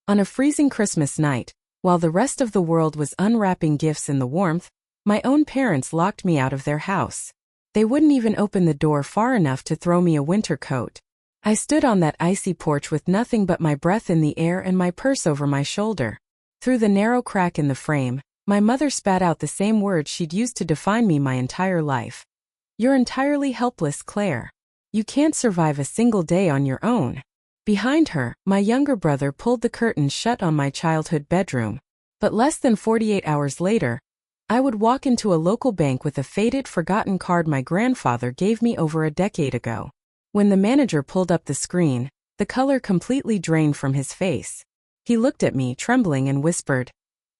On a freezing Christmas night, while the rest of the world was unwrapping gifts in the warmth, my own parents locked me out of their house. They wouldn't even open the door far enough to throw me a winter coat. I stood on that icy porch with nothing but my breath in the air and my purse over my shoulder. Through the narrow crack in the frame, my mother spat out the same words she'd used to define me my entire life. "You're entirely helpless, Claire. You can't survive a single day on your own." Behind her, my younger brother pulled the curtains shut on my childhood bedroom. But less than 48 hours later, I would walk into a local bank with a faded, forgotten card my grandfather gave me over a decade ago. When the manager pulled up the screen, the color completely drained from his face. He looked at me, trembling, and whispered,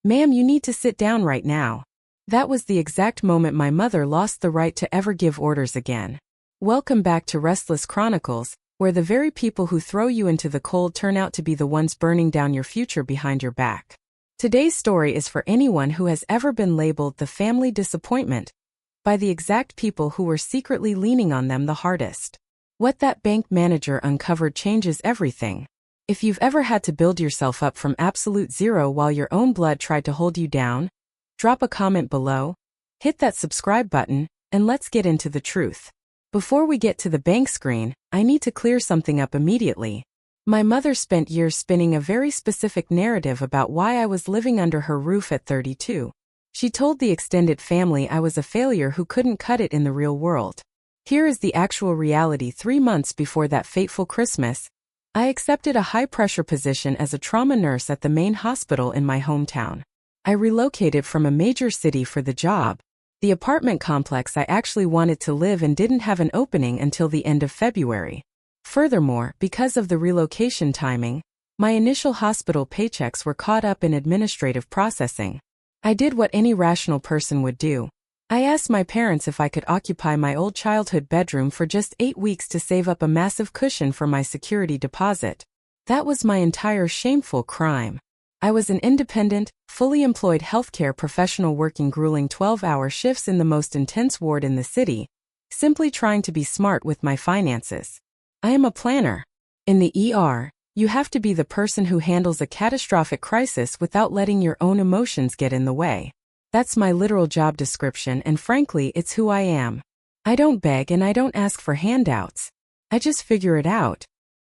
"Ma'am, you need to sit down right now." That was the exact moment my mother lost the right to ever give orders again. Welcome back to Restless Chronicles, where the very people who throw you into the cold turn out to be the ones burning down your future behind your back. Today's story is for anyone who has ever been labeled the family disappointment by the exact people who were secretly leaning on them the hardest. What that bank manager uncovered changes everything. If you've ever had to build yourself up from absolute zero while your own blood tried to hold you down, drop a comment below, hit that subscribe button, and let's get into the truth. Before we get to the bank screen, I need to clear something up immediately. My mother spent years spinning a very specific narrative about why I was living under her roof at 32. She told the extended family I was a failure who couldn't cut it in the real world. Here is the actual reality. 3 months before that fateful Christmas, I accepted a high-pressure position as a trauma nurse at the main hospital in my hometown. I relocated from a major city for the job. The apartment complex I actually wanted to live in didn't have an opening until the end of February. Furthermore, because of the relocation timing, my initial hospital paychecks were caught up in administrative processing. I did what any rational person would do. I asked my parents if I could occupy my old childhood bedroom for just 8 weeks to save up a massive cushion for my security deposit. That was my entire shameful crime. I was an independent, fully employed healthcare professional working grueling 12-hour shifts in the most intense ward in the city, simply trying to be smart with my finances. I am a planner. In the ER, you have to be the person who handles a catastrophic crisis without letting your own emotions get in the way. That's my literal job description, and frankly, it's who I am. I don't beg and I don't ask for handouts. I just figure it out.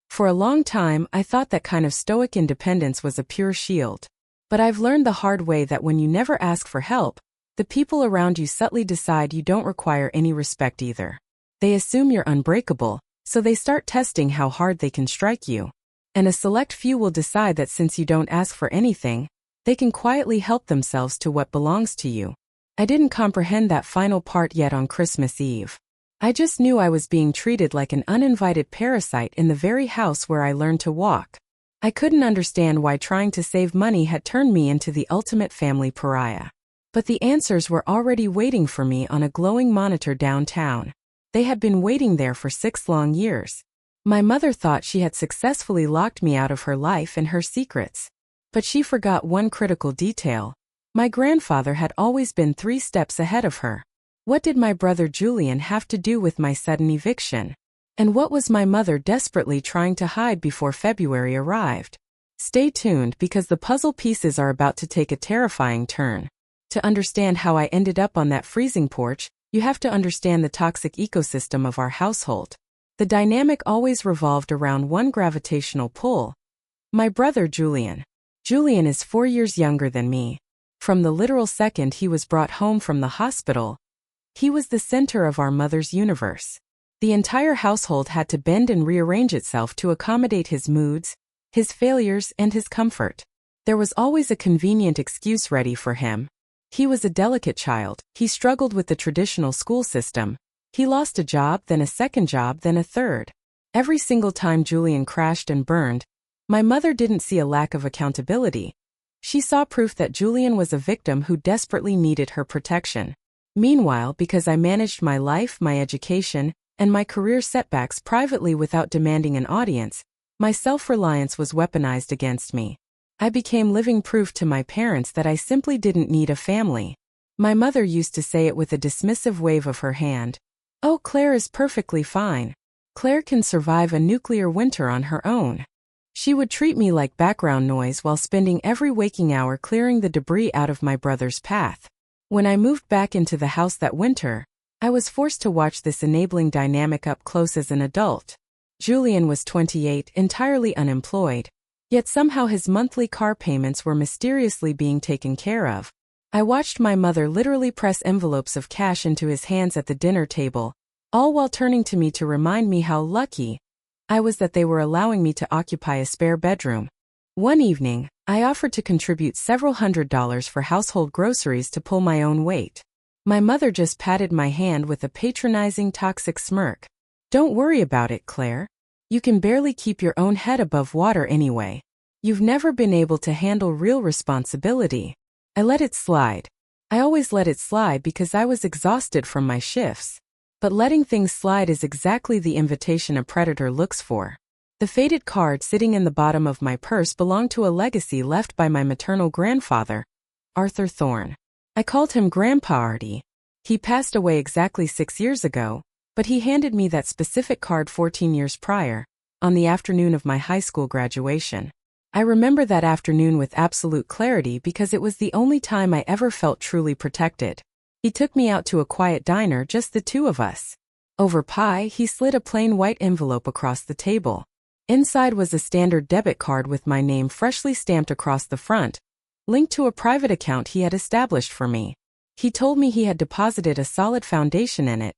For a long time, I thought that kind of stoic independence was a pure shield. But I've learned the hard way that when you never ask for help, the people around you subtly decide you don't require any respect either. They assume you're unbreakable, so they start testing how hard they can strike you. And a select few will decide that since you don't ask for anything, they can quietly help themselves to what belongs to you. I didn't comprehend that final part yet on Christmas Eve. I just knew I was being treated like an uninvited parasite in the very house where I learned to walk. I couldn't understand why trying to save money had turned me into the ultimate family pariah. But the answers were already waiting for me on a glowing monitor downtown. They had been waiting there for 6 long years. My mother thought she had successfully locked me out of her life and her secrets. But she forgot one critical detail. My grandfather had always been 3 steps ahead of her. What did my brother Julian have to do with my sudden eviction? And what was my mother desperately trying to hide before February arrived? Stay tuned because the puzzle pieces are about to take a terrifying turn. To understand how I ended up on that freezing porch, you have to understand the toxic ecosystem of our household. The dynamic always revolved around one gravitational pull. My brother Julian. Julian is 4 years younger than me. From the literal second he was brought home from the hospital, he was the center of our mother's universe. The entire household had to bend and rearrange itself to accommodate his moods, his failures, and his comfort. There was always a convenient excuse ready for him. He was a delicate child. He struggled with the traditional school system. He lost a job, then a second job, then a third. Every single time Julian crashed and burned, my mother didn't see a lack of accountability. She saw proof that Julian was a victim who desperately needed her protection. Meanwhile, because I managed my life, my education, and my career setbacks privately without demanding an audience, my self-reliance was weaponized against me. I became living proof to my parents that I simply didn't need a family. My mother used to say it with a dismissive wave of her hand. "Oh, Claire is perfectly fine. Claire can survive a nuclear winter on her own." She would treat me like background noise while spending every waking hour clearing the debris out of my brother's path. When I moved back into the house that winter, I was forced to watch this enabling dynamic up close as an adult. Julian was 28, entirely unemployed, yet somehow his monthly car payments were mysteriously being taken care of. I watched my mother literally press envelopes of cash into his hands at the dinner table, all while turning to me to remind me how lucky I was that they were allowing me to occupy a spare bedroom. One evening, I offered to contribute several $100s for household groceries to pull my own weight. My mother just patted my hand with a patronizing, toxic smirk. "Don't worry about it, Claire. You can barely keep your own head above water anyway. You've never been able to handle real responsibility." I let it slide. I always let it slide because I was exhausted from my shifts. But letting things slide is exactly the invitation a predator looks for. The faded card sitting in the bottom of my purse belonged to a legacy left by my maternal grandfather, Arthur Thorne. I called him Grandpa Artie. He passed away exactly 6 years ago, but he handed me that specific card 14 years prior, on the afternoon of my high school graduation. I remember that afternoon with absolute clarity because it was the only time I ever felt truly protected. He took me out to a quiet diner, just the two of us. Over pie, he slid a plain white envelope across the table. Inside was a standard debit card with my name freshly stamped across the front, linked to a private account he had established for me. He told me he had deposited a solid foundation in it,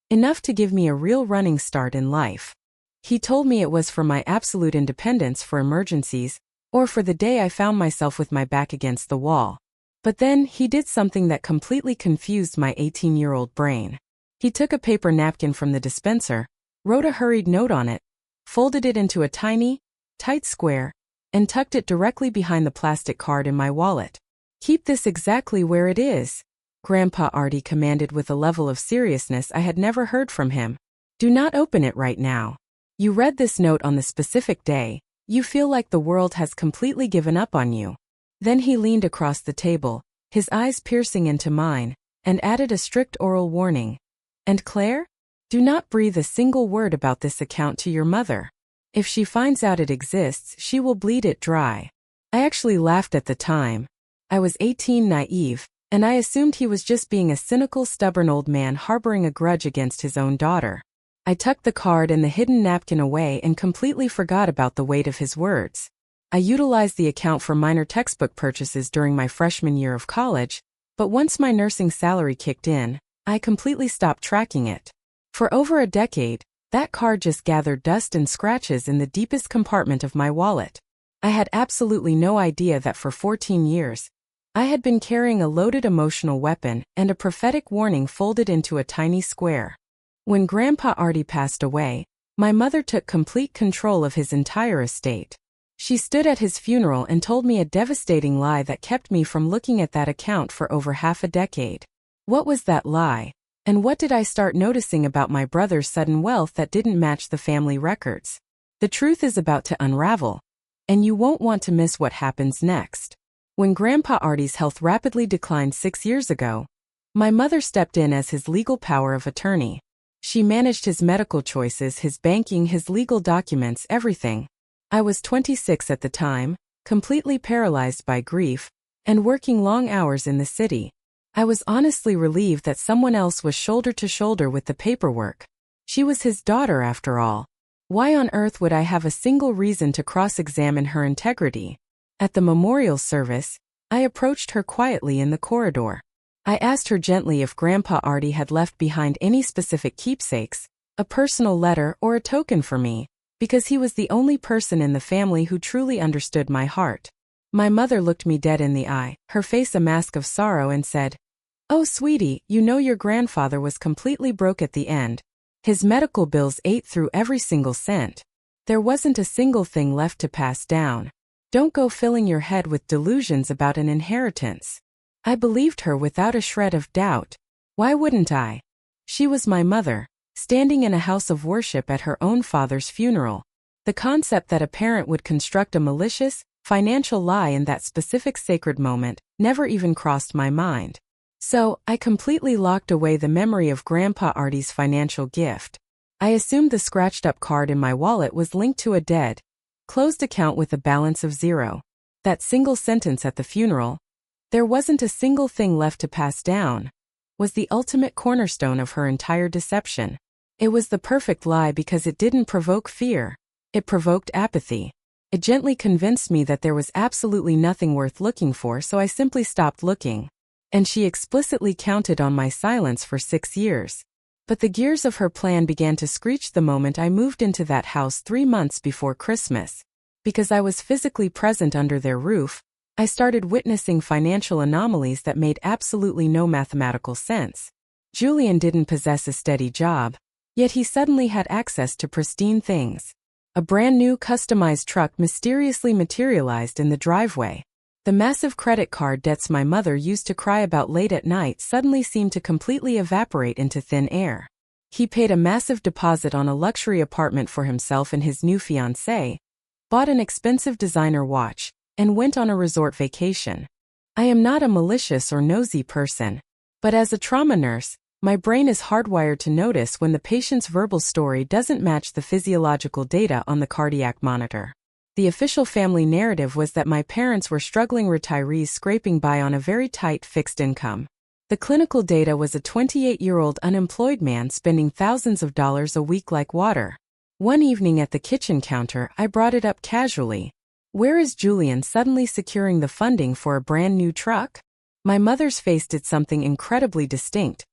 enough to give me a real running start in life. He told me it was for my absolute independence for emergencies, or for the day I found myself with my back against the wall. But then, he did something that completely confused my 18-year-old brain. He took a paper napkin from the dispenser, wrote a hurried note on it, folded it into a tiny, tight square, and tucked it directly behind the plastic card in my wallet. "Keep this exactly where it is," Grandpa Artie commanded with a level of seriousness I had never heard from him. "Do not open it right now. You read this note on the specific day. You feel like the world has completely given up on you." Then he leaned across the table, his eyes piercing into mine, and added a strict oral warning. "And Claire? Do not breathe a single word about this account to your mother. If she finds out it exists, she will bleed it dry." I actually laughed at the time. I was 18, naive, and I assumed he was just being a cynical, stubborn old man harboring a grudge against his own daughter. I tucked the card and the hidden napkin away and completely forgot about the weight of his words. I utilized the account for minor textbook purchases during my freshman year of college, but once my nursing salary kicked in, I completely stopped tracking it. For over a decade, that card just gathered dust and scratches in the deepest compartment of my wallet. I had absolutely no idea that for 14 years, I had been carrying a loaded emotional weapon and a prophetic warning folded into a tiny square. When Grandpa Artie passed away, my mother took complete control of his entire estate. She stood at his funeral and told me a devastating lie that kept me from looking at that account for over half a decade. What was that lie? And what did I start noticing about my brother's sudden wealth that didn't match the family records? The truth is about to unravel, and you won't want to miss what happens next. When Grandpa Artie's health rapidly declined 6 years ago, my mother stepped in as his legal power of attorney. She managed his medical choices, his banking, his legal documents, everything. I was 26 at the time, completely paralyzed by grief, and working long hours in the city. I was honestly relieved that someone else was shoulder to shoulder with the paperwork. She was his daughter after all. Why on earth would I have a single reason to cross-examine her integrity? At the memorial service, I approached her quietly in the corridor. I asked her gently if Grandpa Artie had left behind any specific keepsakes, a personal letter or a token for me, because he was the only person in the family who truly understood my heart. My mother looked me dead in the eye, her face a mask of sorrow, and said, "Oh, sweetie, you know your grandfather was completely broke at the end. His medical bills ate through every single cent. There wasn't a single thing left to pass down. Don't go filling your head with delusions about an inheritance." I believed her without a shred of doubt. Why wouldn't I? She was my mother, standing in a house of worship at her own father's funeral. The concept that a parent would construct a malicious, financial lie in that specific sacred moment never even crossed my mind. So, I completely locked away the memory of Grandpa Artie's financial gift. I assumed the scratched-up card in my wallet was linked to a dead, Closed account with a balance of zero. That single sentence at the funeral, "There wasn't a single thing left to pass down," was the ultimate cornerstone of her entire deception. It was the perfect lie because it didn't provoke fear. It provoked apathy. It gently convinced me that there was absolutely nothing worth looking for, so I simply stopped looking. And she explicitly counted on my silence for 6 years. But the gears of her plan began to screech the moment I moved into that house 3 months before Christmas. Because I was physically present under their roof, I started witnessing financial anomalies that made absolutely no mathematical sense. Julian didn't possess a steady job, yet he suddenly had access to pristine things. A brand new customized truck mysteriously materialized in the driveway. The massive credit card debts my mother used to cry about late at night suddenly seemed to completely evaporate into thin air. He paid a massive deposit on a luxury apartment for himself and his new fiancée, bought an expensive designer watch, and went on a resort vacation. I am not a malicious or nosy person, but as a trauma nurse, my brain is hardwired to notice when the patient's verbal story doesn't match the physiological data on the cardiac monitor. The official family narrative was that my parents were struggling retirees scraping by on a very tight fixed income. The clinical data was a 28-year-old unemployed man spending thousands of dollars a week like water. One evening at the kitchen counter, I brought it up casually. "Where is Julian suddenly securing the funding for a brand new truck?" My mother's face did something incredibly distinct.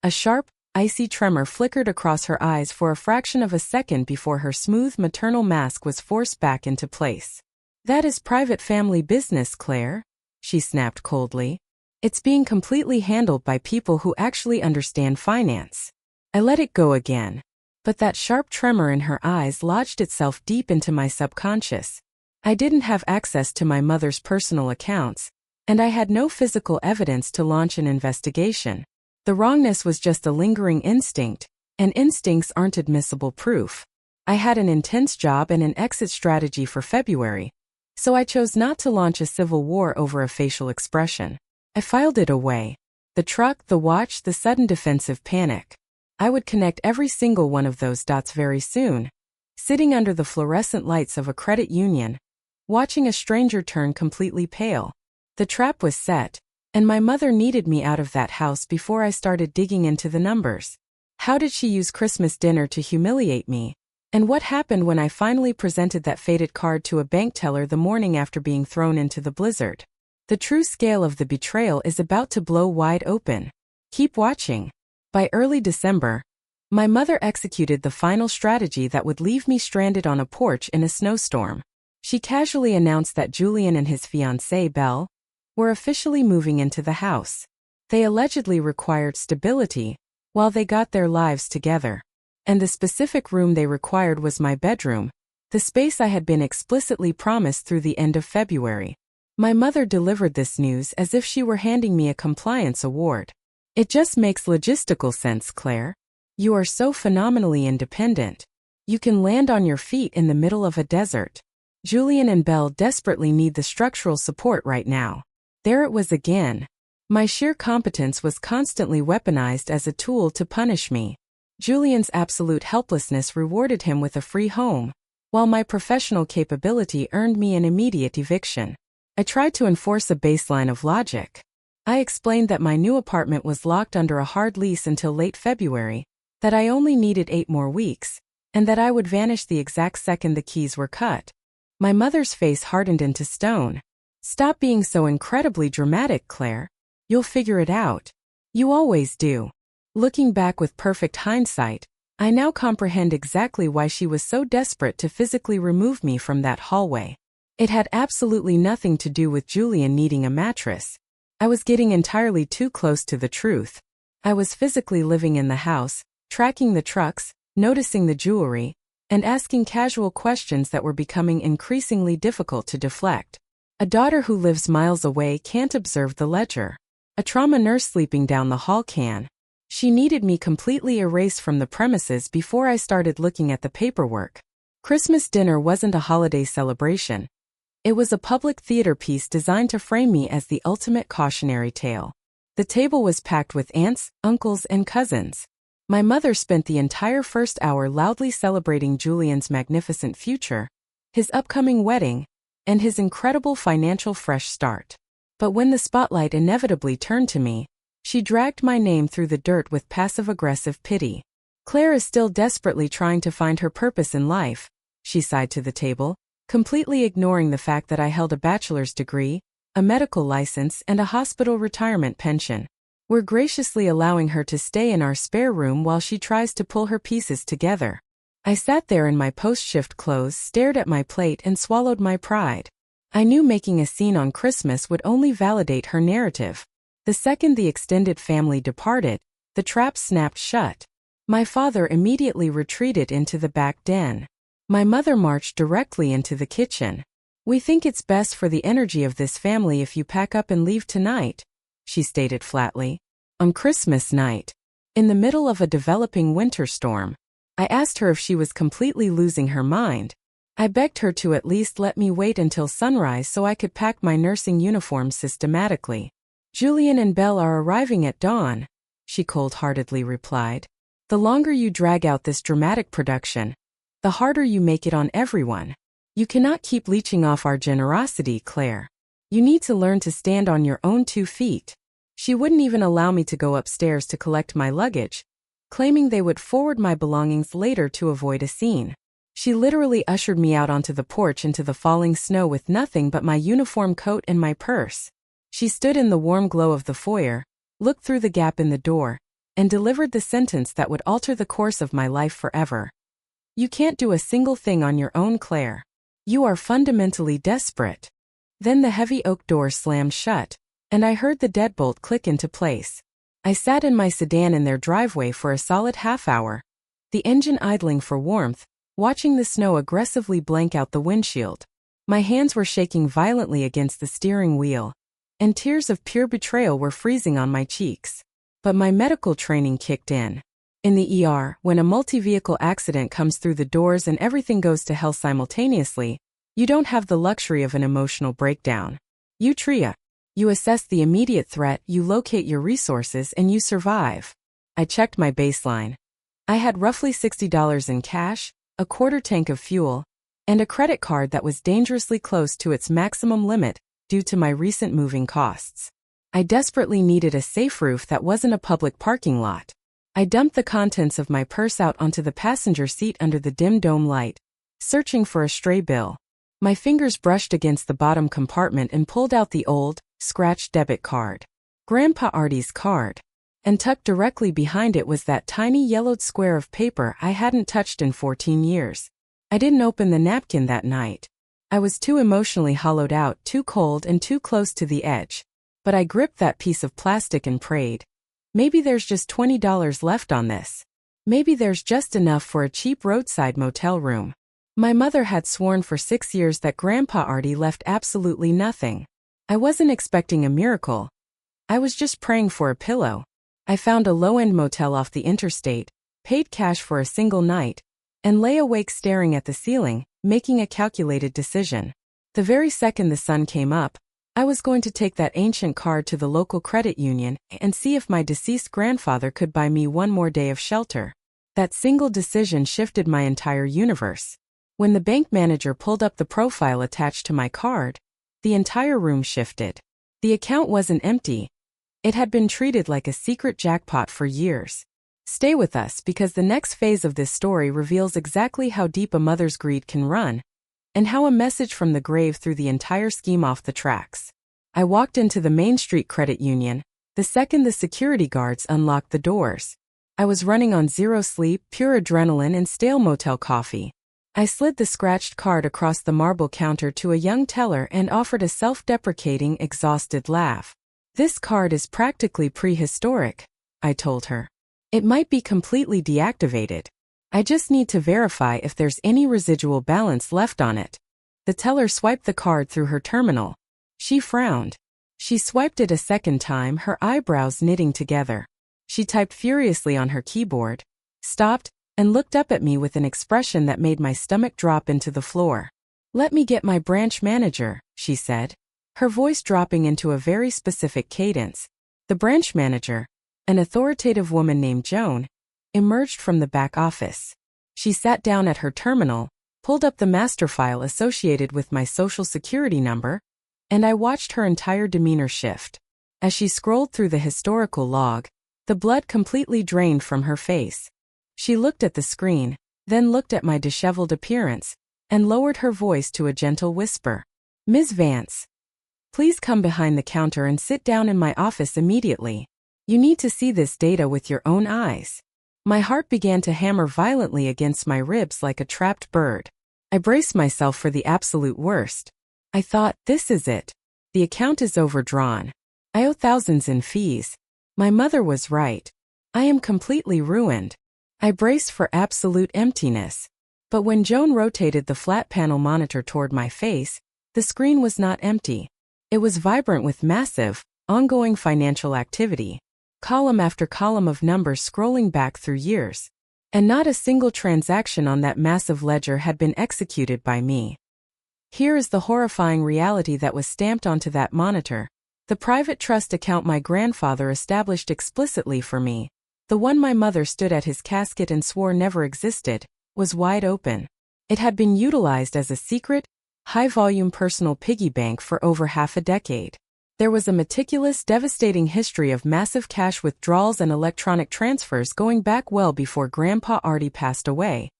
A sharp, icy tremor flickered across her eyes for a fraction of a second before her smooth maternal mask was forced back into place. "That is private family business, Claire," she snapped coldly. "It's being completely handled by people who actually understand finance." I let it go again. But that sharp tremor in her eyes lodged itself deep into my subconscious. I didn't have access to my mother's personal accounts, and I had no physical evidence to launch an investigation. The wrongness was just a lingering instinct, and instincts aren't admissible proof. I had an intense job and an exit strategy for February, so I chose not to launch a civil war over a facial expression. I filed it away. The truck, the watch, the sudden defensive panic. I would connect every single one of those dots very soon. Sitting under the fluorescent lights of a credit union, watching a stranger turn completely pale. The trap was set, and my mother needed me out of that house before I started digging into the numbers. How did she use Christmas dinner to humiliate me? And what happened when I finally presented that faded card to a bank teller the morning after being thrown into the blizzard? The true scale of the betrayal is about to blow wide open. Keep watching. By early December, my mother executed the final strategy that would leave me stranded on a porch in a snowstorm. She casually announced that Julian and his fiancée, Belle, were officially moving into the house. They allegedly required stability while they got their lives together. And the specific room they required was my bedroom, the space I had been explicitly promised through the end of February. My mother delivered this news as if she were handing me a compliance award. "It just makes logistical sense, Claire. You are so phenomenally independent. You can land on your feet in the middle of a desert. Julian and Belle desperately need the structural support right now." There it was again. My sheer competence was constantly weaponized as a tool to punish me. Julian's absolute helplessness rewarded him with a free home, while my professional capability earned me an immediate eviction. I tried to enforce a baseline of logic. I explained that my new apartment was locked under a hard lease until late February, that I only needed 8 more weeks, and that I would vanish the exact second the keys were cut. My mother's face hardened into stone. "Stop being so incredibly dramatic, Claire. You'll figure it out. You always do." Looking back with perfect hindsight, I now comprehend exactly why she was so desperate to physically remove me from that hallway. It had absolutely nothing to do with Julian needing a mattress. I was getting entirely too close to the truth. I was physically living in the house, tracking the trucks, noticing the jewelry, and asking casual questions that were becoming increasingly difficult to deflect. A daughter who lives miles away can't observe the ledger. A trauma nurse sleeping down the hall can. She needed me completely erased from the premises before I started looking at the paperwork. Christmas dinner wasn't a holiday celebration. It was a public theater piece designed to frame me as the ultimate cautionary tale. The table was packed with aunts, uncles, and cousins. My mother spent the entire first hour loudly celebrating Julian's magnificent future, his upcoming wedding, and his incredible financial fresh start. But when the spotlight inevitably turned to me, she dragged my name through the dirt with passive-aggressive pity. Claire is still desperately trying to find her purpose in life, she sighed to the table, completely ignoring the fact that I held a bachelor's degree, a medical license, and a hospital retirement pension. We're graciously allowing her to stay in our spare room while she tries to pull her pieces together. I sat there in my post-shift clothes, stared at my plate, and swallowed my pride. I knew making a scene on Christmas would only validate her narrative. The second the extended family departed, the trap snapped shut. My father immediately retreated into the back den. My mother marched directly into the kitchen. "We think it's best for the energy of this family if you pack up and leave tonight," she stated flatly. On Christmas night, in the middle of a developing winter storm, I asked her if she was completely losing her mind. I begged her to at least let me wait until sunrise so I could pack my nursing uniform systematically. "Julian and Belle are arriving at dawn," she cold-heartedly replied. "The longer you drag out this dramatic production, the harder you make it on everyone. You cannot keep leeching off our generosity, Claire. You need to learn to stand on your own 2 feet. She wouldn't even allow me to go upstairs to collect my luggage, claiming they would forward my belongings later to avoid a scene. She literally ushered me out onto the porch into the falling snow with nothing but my uniform coat and my purse. She stood in the warm glow of the foyer, looked through the gap in the door, and delivered the sentence that would alter the course of my life forever. "You can't do a single thing on your own, Claire. You are fundamentally desperate." Then the heavy oak door slammed shut, and I heard the deadbolt click into place. I sat in my sedan in their driveway for a solid half-hour, the engine idling for warmth, watching the snow aggressively blank out the windshield. My hands were shaking violently against the steering wheel, and tears of pure betrayal were freezing on my cheeks. But my medical training kicked in. In the ER, when a multi-vehicle accident comes through the doors and everything goes to hell simultaneously, you don't have the luxury of an emotional breakdown. You tria. You assess the immediate threat, you locate your resources, and you survive. I checked my baseline. I had roughly $60 in cash, a quarter tank of fuel, and a credit card that was dangerously close to its maximum limit due to my recent moving costs. I desperately needed a safe roof that wasn't a public parking lot. I dumped the contents of my purse out onto the passenger seat under the dim dome light, searching for a stray bill. My fingers brushed against the bottom compartment and pulled out the old, scratched debit card. Grandpa Artie's card. And tucked directly behind it was that tiny yellowed square of paper I hadn't touched in 14 years. I didn't open the napkin that night. I was too emotionally hollowed out, too cold, and too close to the edge. But I gripped that piece of plastic and prayed. Maybe there's just $20 left on this. Maybe there's just enough for a cheap roadside motel room. My mother had sworn for 6 years that Grandpa Artie left absolutely nothing. I wasn't expecting a miracle. I was just praying for a pillow. I found a low-end motel off the interstate, paid cash for a single night, and lay awake staring at the ceiling, making a calculated decision. The very second the sun came up, I was going to take that ancient card to the local credit union and see if my deceased grandfather could buy me one more day of shelter. That single decision shifted my entire universe. When the bank manager pulled up the profile attached to my card, the entire room shifted. The account wasn't empty. It had been treated like a secret jackpot for years. Stay with us because the next phase of this story reveals exactly how deep a mother's greed can run, and how a message from the grave threw the entire scheme off the tracks. I walked into the Main Street Credit Union the second the security guards unlocked the doors. I was running on zero sleep, pure adrenaline, and stale motel coffee. I slid the scratched card across the marble counter to a young teller and offered a self-deprecating, exhausted laugh. "This card is practically prehistoric," I told her. "It might be completely deactivated. I just need to verify if there's any residual balance left on it." The teller swiped the card through her terminal. She frowned. She swiped it a second time, her eyebrows knitting together. She typed furiously on her keyboard, stopped, and looked up at me with an expression that made my stomach drop into the floor. "Let me get my branch manager," she said, her voice dropping into a very specific cadence. The branch manager, an authoritative woman named Joan, emerged from the back office. She sat down at her terminal, pulled up the master file associated with my social security number, and I watched her entire demeanor shift. As she scrolled through the historical log, the blood completely drained from her face. She looked at the screen, then looked at my disheveled appearance, and lowered her voice to a gentle whisper. "Ms. Vance, please come behind the counter and sit down in my office immediately. You need to see this data with your own eyes." My heart began to hammer violently against my ribs like a trapped bird. I braced myself for the absolute worst. I thought, this is it. The account is overdrawn. I owe thousands in fees. My mother was right. I am completely ruined. I braced for absolute emptiness. But when Joan rotated the flat panel monitor toward my face, the screen was not empty. It was vibrant with massive, ongoing financial activity. Column after column of numbers scrolling back through years. And not a single transaction on that massive ledger had been executed by me. Here is the horrifying reality that was stamped onto that monitor. The private trust account my grandfather established explicitly for me, the one my mother stood at his casket and swore never existed, was wide open. It had been utilized as a secret, high-volume personal piggy bank for over half a decade. There was a meticulous, devastating history of massive cash withdrawals and electronic transfers going back well before Grandpa Artie passed away,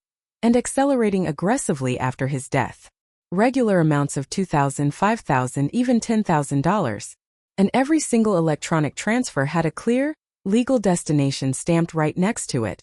and accelerating aggressively after his death. Regular amounts of $2,000, $5,000, even $10,000. And every single electronic transfer had a clear, legal destination stamped right next to it.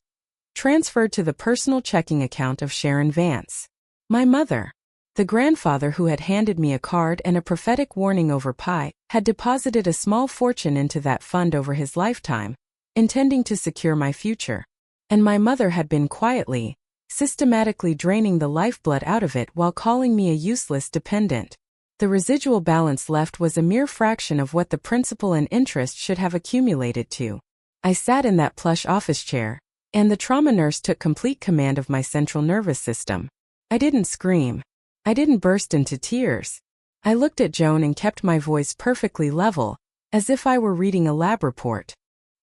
Transferred to the personal checking account of Sharon Vance. My mother. The grandfather who had handed me a card and a prophetic warning over pie had deposited a small fortune into that fund over his lifetime, intending to secure my future. And my mother had been quietly, systematically draining the lifeblood out of it while calling me a useless dependent. The residual balance left was a mere fraction of what the principal and interest should have accumulated to. I sat in that plush office chair, and the trauma nurse took complete command of my central nervous system. I didn't scream. I didn't burst into tears. I looked at Joan and kept my voice perfectly level, as if I were reading a lab report.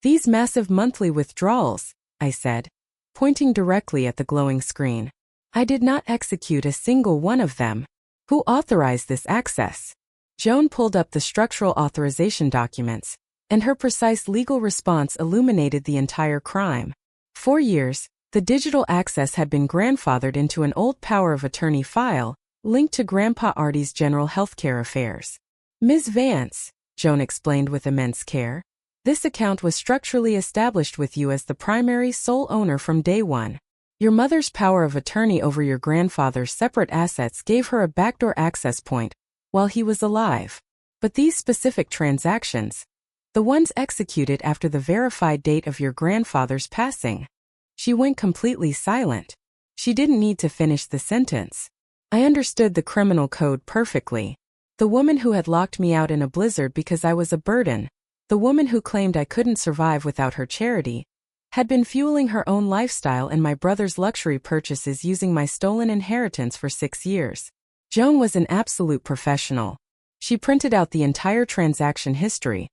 "These massive monthly withdrawals," I said, pointing directly at the glowing screen. "I did not execute a single one of them. Who authorized this access?" Joan pulled up the structural authorization documents, and her precise legal response illuminated the entire crime. For years, the digital access had been grandfathered into an old power of attorney file, linked to Grandpa Artie's general healthcare affairs. "Ms. Vance," Joan explained with immense care, "this account was structurally established with you as the primary sole owner from day one. Your mother's power of attorney over your grandfather's separate assets gave her a backdoor access point while he was alive. But these specific transactions, the ones executed after the verified date of your grandfather's passing." She went completely silent. She didn't need to finish the sentence. I understood the criminal code perfectly. The woman who had locked me out in a blizzard because I was a burden, the woman who claimed I couldn't survive without her charity, had been fueling her own lifestyle and my brother's luxury purchases using my stolen inheritance for 6 years. Joan was an absolute professional. She printed out the entire transaction history,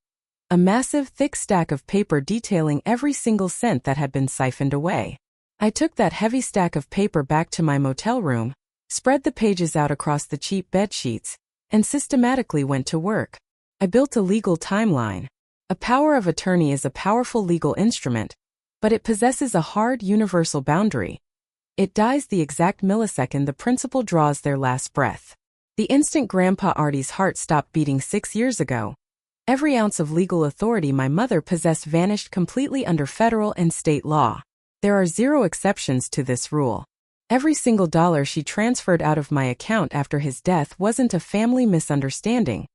a massive, thick stack of paper detailing every single cent that had been siphoned away. I took that heavy stack of paper back to my motel room, spread the pages out across the cheap bed sheets, and systematically went to work. I built a legal timeline. A power of attorney is a powerful legal instrument, but it possesses a hard, universal boundary. It dies the exact millisecond the principal draws their last breath. The instant Grandpa Artie's heart stopped beating 6 years ago, every ounce of legal authority my mother possessed vanished completely under federal and state law. There are 0 exceptions to this rule. Every single dollar she transferred out of my account after his death wasn't a family misunderstanding.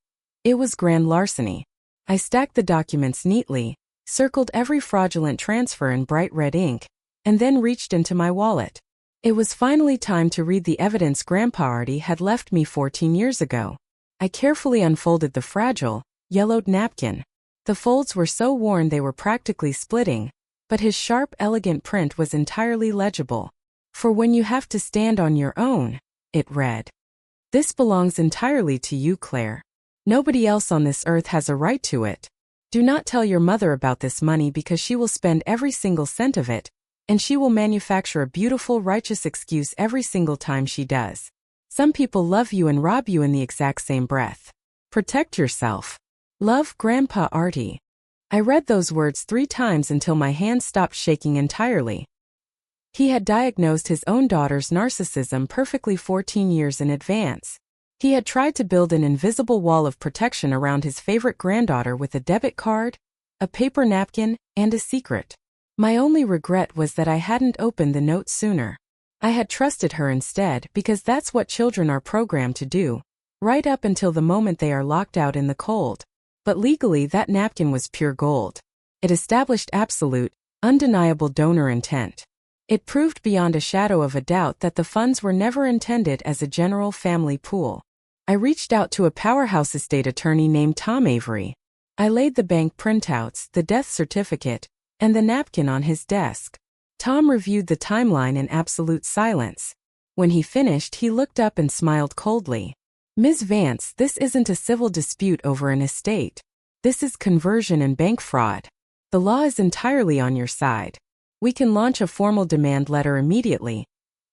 It was grand larceny. I stacked the documents neatly, circled every fraudulent transfer in bright red ink, and then reached into my wallet. It was finally time to read the evidence Grandpa Artie had left me 14 years ago. I carefully unfolded the fragile, yellowed napkin. The folds were so worn they were practically splitting, but his sharp, elegant print was entirely legible. "For when you have to stand on your own," it read. "This belongs entirely to you, Claire. Nobody else on this earth has a right to it. Do not tell your mother about this money because she will spend every single cent of it, And she will manufacture a beautiful, righteous excuse every single time she does. Some people love you and rob you in the exact same breath. Protect yourself. Love, Grandpa Artie. I read those words 3 times until my hands stopped shaking entirely. He had diagnosed his own daughter's narcissism perfectly 14 years in advance. He had tried to build an invisible wall of protection around his favorite granddaughter with a debit card, a paper napkin, and a secret. My only regret was that I hadn't opened the note sooner. I had trusted her instead because that's what children are programmed to do, right up until the moment they are locked out in the cold. But legally that napkin was pure gold. It established absolute, undeniable donor intent. It proved beyond a shadow of a doubt that the funds were never intended as a general family pool. I reached out to a powerhouse estate attorney named Tom Avery. I laid the bank printouts, the death certificate, and the napkin on his desk. Tom reviewed the timeline in absolute silence. When he finished, he looked up and smiled coldly. "Ms. Vance, this isn't a civil dispute over an estate. This is conversion and bank fraud. The law is entirely on your side. We can launch a formal demand letter immediately,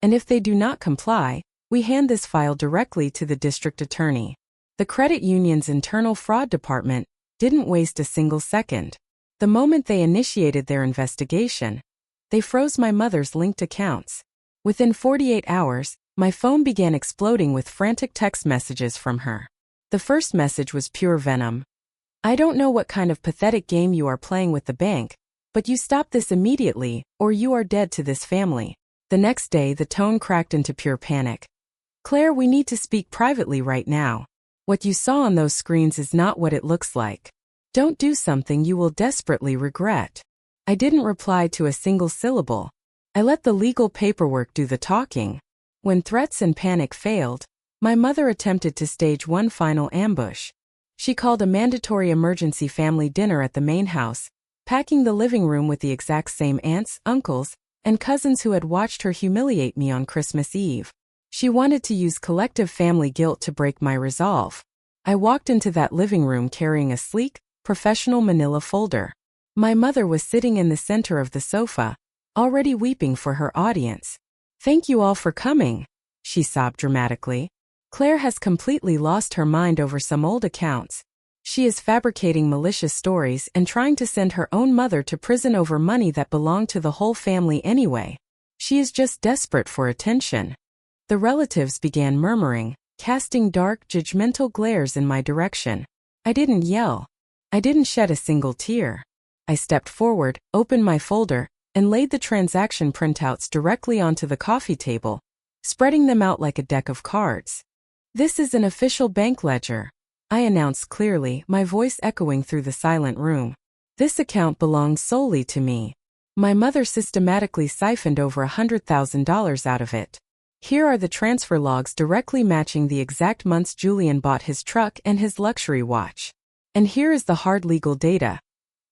and if they do not comply, we hand this file directly to the district attorney." The credit union's internal fraud department didn't waste a single second. The moment they initiated their investigation, they froze my mother's linked accounts. Within 48 hours, my phone began exploding with frantic text messages from her. The first message was pure venom. "I don't know what kind of pathetic game you are playing with the bank, but you stop this immediately, or you are dead to this family." The next day, the tone cracked into pure panic. "Claire, we need to speak privately right now. What you saw on those screens is not what it looks like. Don't do something you will desperately regret." I didn't reply to a single syllable. I let the legal paperwork do the talking. When threats and panic failed, my mother attempted to stage one final ambush. She called a mandatory emergency family dinner at the main house, packing the living room with the exact same aunts, uncles, and cousins who had watched her humiliate me on Christmas Eve. She wanted to use collective family guilt to break my resolve. I walked into that living room carrying a sleek, professional manila folder. My mother was sitting in the center of the sofa, already weeping for her audience. "Thank you all for coming," she sobbed dramatically. "Claire has completely lost her mind over some old accounts. She is fabricating malicious stories and trying to send her own mother to prison over money that belonged to the whole family anyway. She is just desperate for attention." The relatives began murmuring, casting dark, judgmental glares in my direction. I didn't yell. I didn't shed a single tear. I stepped forward, opened my folder, and laid the transaction printouts directly onto the coffee table, spreading them out like a deck of cards. "This is an official bank ledger," I announced clearly, my voice echoing through the silent room. "This account belongs solely to me. My mother systematically siphoned over $100,000 out of it. Here are the transfer logs directly matching the exact months Julian bought his truck and his luxury watch. And here is the hard legal data.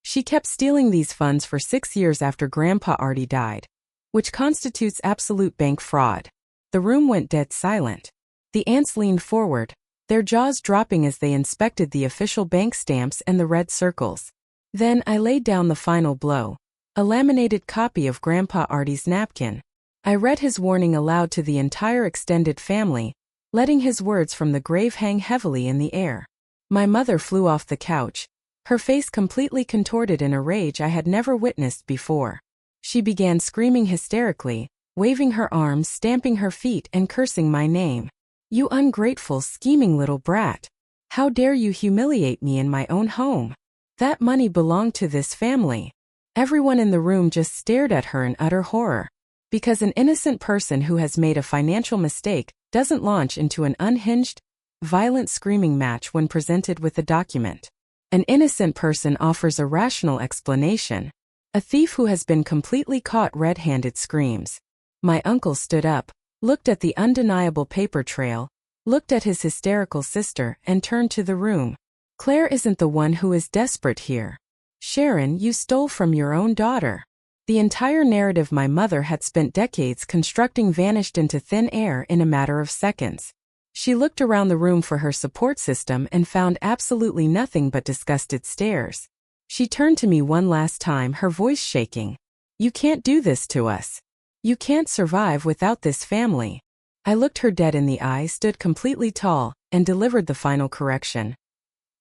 She kept stealing these funds for 6 years after Grandpa Artie died, which constitutes absolute bank fraud." The room went dead silent. The aunts leaned forward, their jaws dropping as they inspected the official bank stamps and the red circles. Then I laid down the final blow, a laminated copy of Grandpa Artie's napkin. I read his warning aloud to the entire extended family, letting his words from the grave hang heavily in the air. My mother flew off the couch, her face completely contorted in a rage I had never witnessed before. She began screaming hysterically, waving her arms, stamping her feet, and cursing my name. "You ungrateful, scheming little brat. How dare you humiliate me in my own home? That money belonged to this family." Everyone in the room just stared at her in utter horror. Because an innocent person who has made a financial mistake doesn't launch into an unhinged, violent screaming match when presented with a document. An innocent person offers a rational explanation. A thief who has been completely caught red-handed screams. My uncle stood up, looked at the undeniable paper trail, looked at his hysterical sister, and turned to the room. "Claire isn't the one who is desperate here. Sharon, you stole from your own daughter." The entire narrative my mother had spent decades constructing vanished into thin air in a matter of seconds. She looked around the room for her support system and found absolutely nothing but disgusted stares. She turned to me one last time, her voice shaking. You can't do this to us. You can't survive without this family. I looked her dead in the eye, stood completely tall, and delivered the final correction.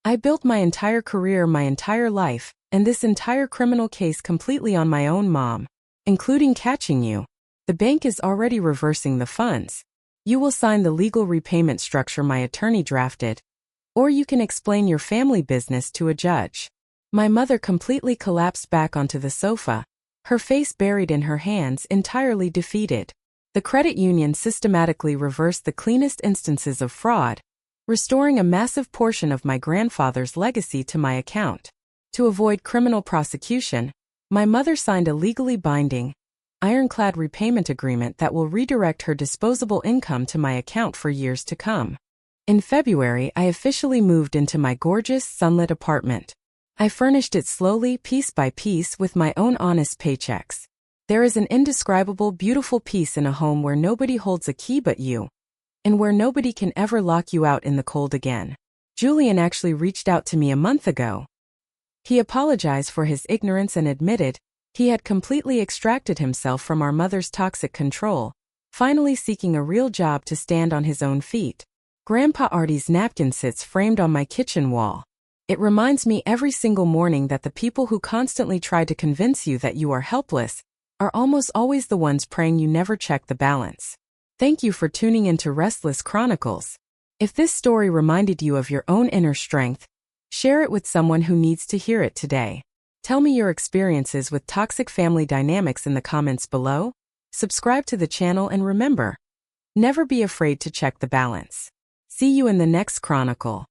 I built my entire career, my entire life, and this entire criminal case completely on my own, Mom, including catching you. The bank is already reversing the funds. You will sign the legal repayment structure my attorney drafted, or you can explain your family business to a judge. My mother completely collapsed back onto the sofa, her face buried in her hands, entirely defeated. The credit union systematically reversed the cleanest instances of fraud, restoring a massive portion of my grandfather's legacy to my account. To avoid criminal prosecution, my mother signed a legally binding, ironclad repayment agreement that will redirect her disposable income to my account for years to come. In February, I officially moved into my gorgeous, sunlit apartment. I furnished it slowly, piece by piece, with my own honest paychecks. There is an indescribable, beautiful peace in a home where nobody holds a key but you, and where nobody can ever lock you out in the cold again. Julian actually reached out to me a month ago. He apologized for his ignorance and admitted he had completely extracted himself from our mother's toxic control, finally seeking a real job to stand on his own feet. Grandpa Artie's napkin sits framed on my kitchen wall. It reminds me every single morning that the people who constantly try to convince you that you are helpless are almost always the ones praying you never check the balance. Thank you for tuning into Restless Chronicles. If this story reminded you of your own inner strength, share it with someone who needs to hear it today. Tell me your experiences with toxic family dynamics in the comments below. Subscribe to the channel and remember, never be afraid to check the balance. See you in the next chronicle.